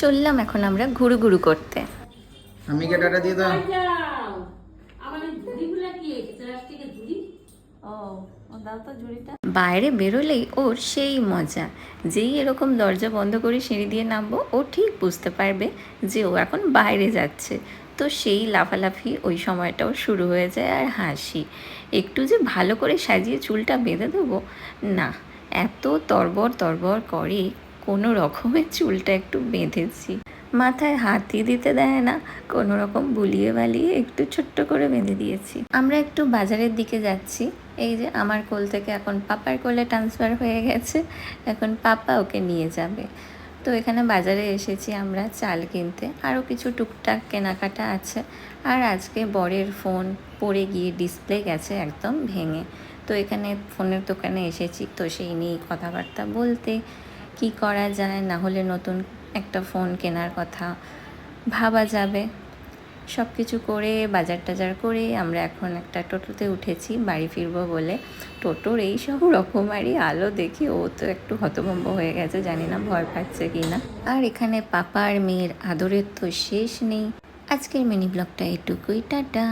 চললাম এখন আমরা ঘুরু ঘুরু করতে। আমি কে টাটা দিয়ে দাও। বাইরে বেরোলেই ওর সেই মজা, যেই এরকম দরজা বন্ধ করে সিঁড়ি দিয়ে নামবো ও ঠিক বুঝতে পারবে যে ও এখন বাইরে যাচ্ছে। তো সেই লাফালাফি ওই সময়টাও শুরু হয়ে যায়, আর হাসি। একটু যে ভালো করে সাজিয়ে চুলটা বেঁধে দেবো না, এত তরবর তরবর করে কোনো রকমের চুলটা একটু বেঁধেছি। মাথায় হাতই দিতে দেয় না, কোনো রকম বুলিয়ে বালিয়ে একটু ছোট্ট করে বেঁধে দিয়েছি। আমরা একটু বাজারের দিকে যাচ্ছি। এই যে আমার কোল থেকে এখন পাপার কোলে ট্রান্সফার হয়ে গেছে, এখন পাপা ওকে নিয়ে যাবে। তো এখানে বাজারে এসেছি আমরা চাল কিনতে, আরও কিছু টুকটাক কেনাকাটা আছে। আর আজকে বরের ফোন পড়ে গিয়ে ডিসপ্লে গেছে একদম ভেঙে। তো এখানে ফোনের দোকানে এসেছি, তো সেই নিয়েই কথাবার্তা বলতে কি করা যায়, না হলে নতুন একটা ফোন কেনার কথা ভাবা যাবে। সব কিছু করে বাজার টাজার করে আমরা এখন একটা টোটোতে উঠেছি বাড়ি ফিরবো বলে। টোটোর এই সব রকমারি আলো দেখে ও তো একটু হতভম্ব হয়ে গেছে, জানি না ভয় পাচ্ছে কি না। আর এখানে পাপা আর মেয়ের আদরের তো শেষ নেই। আজকের মিনি ব্লগটা এটুকুই, টাটা।